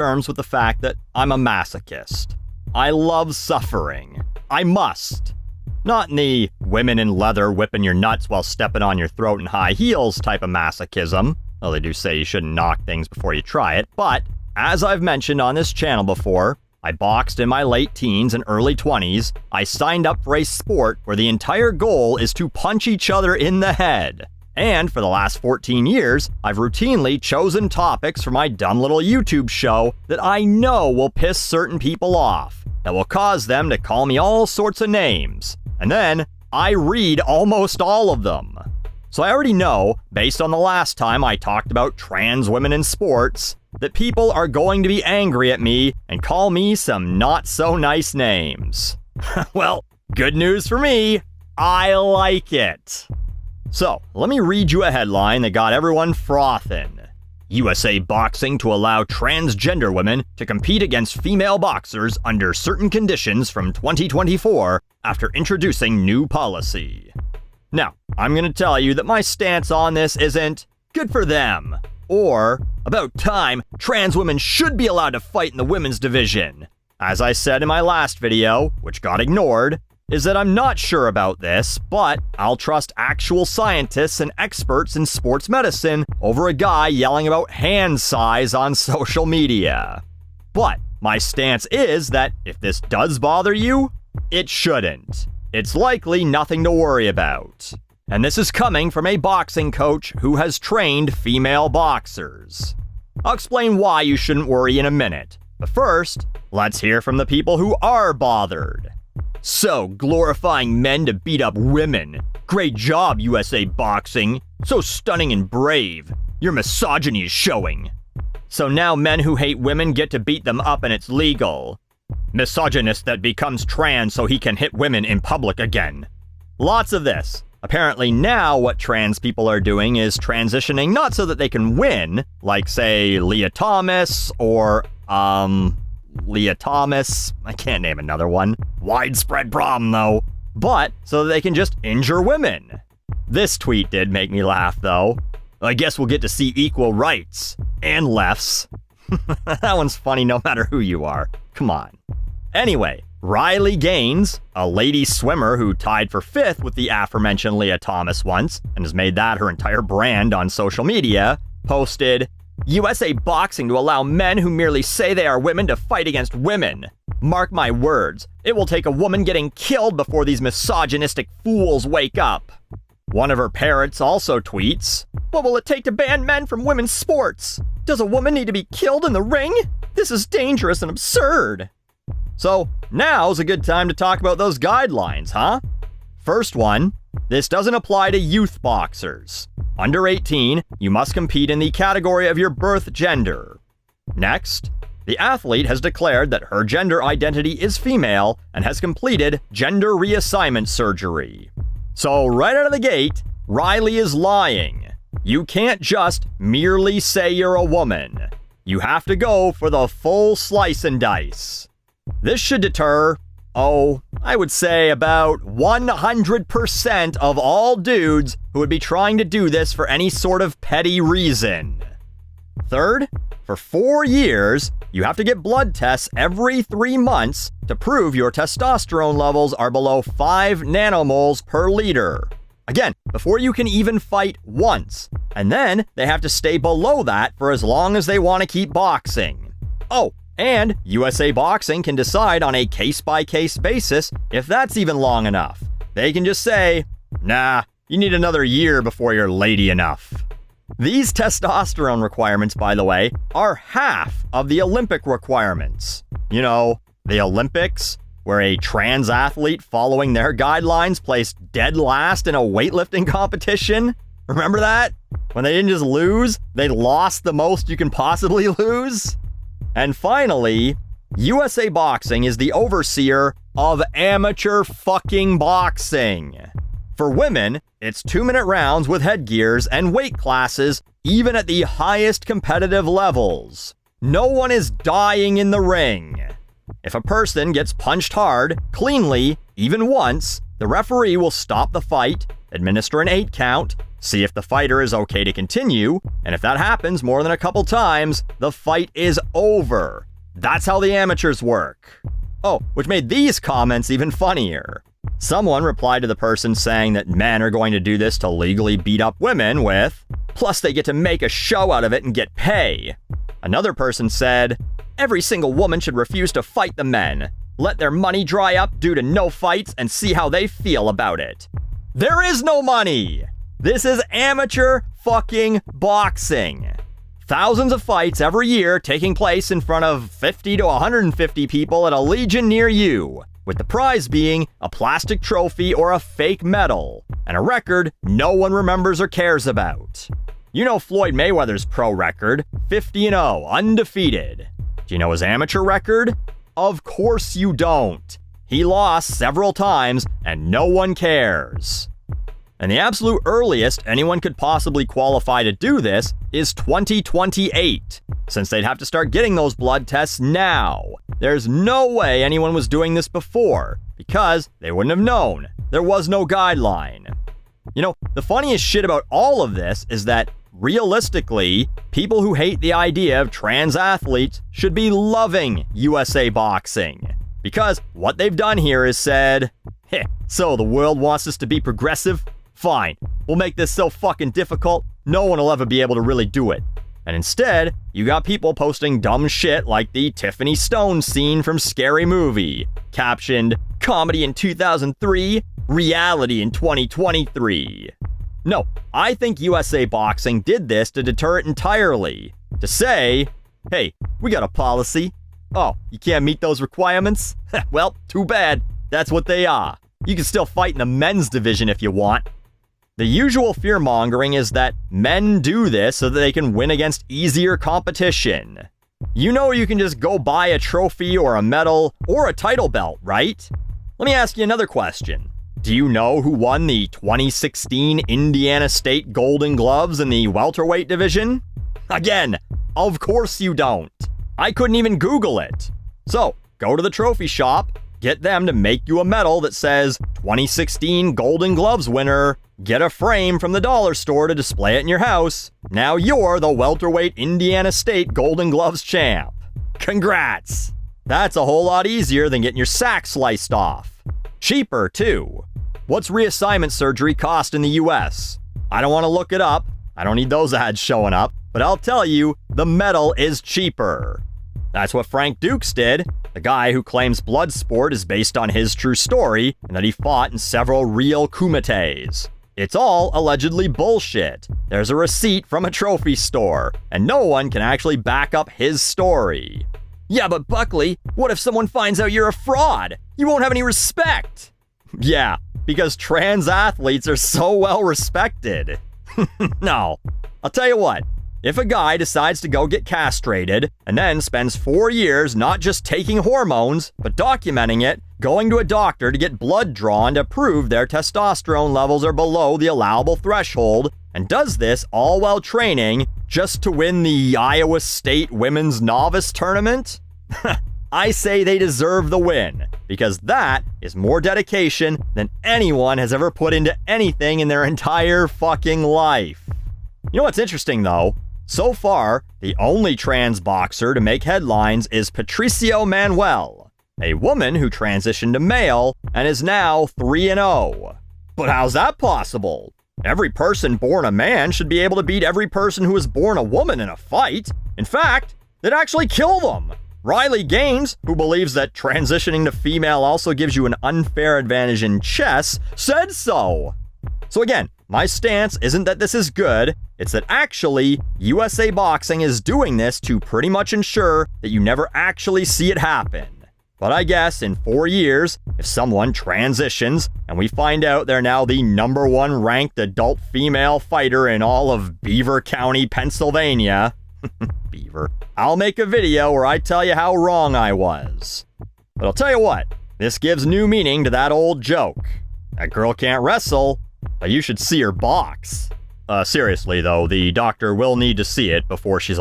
terms with the fact that I'm a masochist. I love suffering. I must. Not in the women in leather whipping your nuts while stepping on your throat in high heels type of masochism, though they do say you shouldn't knock things before you try it, but as I've mentioned on this channel before, I boxed in my late teens and early 20s. I signed up for a sport where the entire goal is to punch each other in the head. And for the last 14 years, I've routinely chosen topics for my dumb little YouTube show that I know will piss certain people off, that will cause them to call me all sorts of names. And then, I read almost all of them. So I already know, based on the last time I talked about trans women in sports, that people are going to be angry at me and call me some not so nice names. Well, good news for me, I like it. So, let me read you a headline that got everyone frothing. USA Boxing to allow transgender women to compete against female boxers under certain conditions from 2024 after introducing new policy. Now, I'm going to tell you that my stance on this isn't good for them, or about time trans women should be allowed to fight in the women's division. As I said in my last video, which got ignored, is that I'm not sure about this, but I'll trust actual scientists and experts in sports medicine over a guy yelling about hand size on social media. But my stance is that if this does bother you, it shouldn't. It's likely nothing to worry about. And this is coming from a boxing coach who has trained female boxers. I'll explain why you shouldn't worry in a minute. But first, let's hear from the people who are bothered. So, glorifying men to beat up women. Great job, USA Boxing. So stunning and brave. Your misogyny is showing. So now men who hate women get to beat them up and it's legal. Misogynist that becomes trans so he can hit women in public again. Lots of this. Apparently now what trans people are doing is transitioning not so that they can win, like say Lia Thomas or, Lia Thomas, I can't name another one. Widespread problem though. But so that they can just injure women. This tweet did make me laugh though. I guess we'll get to see equal rights. And lefts. That one's funny no matter who you are. Come on. Anyway, Riley Gaines, a lady swimmer who tied for 5th with the aforementioned Lia Thomas once, and has made that her entire brand on social media, posted, USA Boxing to allow men who merely say they are women to fight against women. Mark my words, it will take a woman getting killed before these misogynistic fools wake up. One of her parrots also tweets, what will it take to ban men from women's sports? Does a woman need to be killed in the ring? This is dangerous and absurd. So, now's a good time to talk about those guidelines, huh? First one, this doesn't apply to youth boxers. Under 18, you must compete in the category of your birth gender. Next, the athlete has declared that her gender identity is female and has completed gender reassignment surgery. So right out of the gate, Riley is lying. You can't just merely say you're a woman. You have to go for the full slice and dice. This should deter, I would say about 100% of all dudes who would be trying to do this for any sort of petty reason. Third, for 4 years, you have to get blood tests every 3 months to prove your testosterone levels are below 5 nanomoles per liter. Again, before you can even fight once. And then they have to stay below that for as long as they want to keep boxing. Oh, and USA Boxing can decide on a case-by-case basis if that's even long enough. They can just say, nah, you need another year before you're lady enough. These testosterone requirements, by the way, are half of the Olympic requirements. You know, the Olympics, where a trans athlete following their guidelines placed dead last in a weightlifting competition. Remember that? When they didn't just lose, they lost the most you can possibly lose. And finally, USA Boxing is the overseer of amateur fucking boxing. For women, it's 2-minute rounds with headgears and weight classes, even at the highest competitive levels. No one is dying in the ring. If a person gets punched hard, cleanly, even once, the referee will stop the fight, administer an 8 count, see if the fighter is okay to continue, and if that happens more than a couple times, the fight is over. That's how the amateurs work. Oh, which made these comments even funnier. Someone replied to the person saying that men are going to do this to legally beat up women with, plus they get to make a show out of it and get pay. Another person said, every single woman should refuse to fight the men. Let their money dry up due to no fights and see how they feel about it. There is no money! This is amateur fucking boxing. Thousands of fights every year taking place in front of 50 to 150 people at a legion near you, with the prize being a plastic trophy or a fake medal, and a record no one remembers or cares about. You know Floyd Mayweather's pro record, 50-0, undefeated. Do you know his amateur record? Of course you don't. He lost several times, and no one cares. And the absolute earliest anyone could possibly qualify to do this is 2028, since they'd have to start getting those blood tests now. There's no way anyone was doing this before, because they wouldn't have known. There was no guideline. You know, the funniest shit about all of this is that, realistically, people who hate the idea of trans athletes should be loving USA boxing. Because what they've done here is said, hey, so the world wants us to be progressive? Fine, we'll make this so fucking difficult, no one will ever be able to really do it. And instead, you got people posting dumb shit like the Tiffany Stone scene from Scary Movie, captioned, comedy in 2003, reality in 2023. No, I think USA Boxing did this to deter it entirely. To say, hey, we got a policy. Oh, you can't meet those requirements? Well, too bad. That's what they are. You can still fight in the men's division if you want. The usual fear-mongering is that men do this so that they can win against easier competition. You know you can just go buy a trophy or a medal or a title belt, right? Let me ask you another question. Do you know who won the 2016 Indiana State Golden Gloves in the welterweight division? Again, of course you don't. I couldn't even Google it. So, go to the trophy shop, get them to make you a medal that says 2016 Golden Gloves winner, get a frame from the dollar store to display it in your house. Now you're the welterweight Indiana State Golden Gloves champ. Congrats! That's a whole lot easier than getting your sack sliced off. Cheaper, too. What's reassignment surgery cost in the US? I don't want to look it up. I don't need those ads showing up. But I'll tell you, the medal is cheaper. That's what Frank Dukes did, the guy who claims Bloodsport is based on his true story and that he fought in several real kumites. It's all allegedly bullshit. There's a receipt from a trophy store, and no one can actually back up his story. Yeah, but Buckley, what if someone finds out you're a fraud? You won't have any respect. Yeah, because trans athletes are so well respected. No, I'll tell you what. If a guy decides to go get castrated and then spends 4 years not just taking hormones, but documenting it, going to a doctor to get blood drawn to prove their testosterone levels are below the allowable threshold, and does this all while training just to win the Iowa State Women's Novice Tournament, I say they deserve the win, because that is more dedication than anyone has ever put into anything in their entire fucking life. You know what's interesting though? So far, the only trans boxer to make headlines is Patricio Manuel, a woman who transitioned to male and is now 3-0. But how's that possible? Every person born a man should be able to beat every person who was born a woman in a fight. In fact, they'd actually kill them. Riley Gaines, who believes that transitioning to female also gives you an unfair advantage in chess, said so. So again, my stance isn't that this is good, it's that actually, USA Boxing is doing this to pretty much ensure that you never actually see it happen. But I guess in 4 years, if someone transitions and we find out they're now the #1 ranked adult female fighter in all of Beaver County, Pennsylvania, Beaver, I'll make a video where I tell you how wrong I was. But I'll tell you what, this gives new meaning to that old joke. That girl can't wrestle, but you should see her box. Seriously though, the doctor will need to see it before she's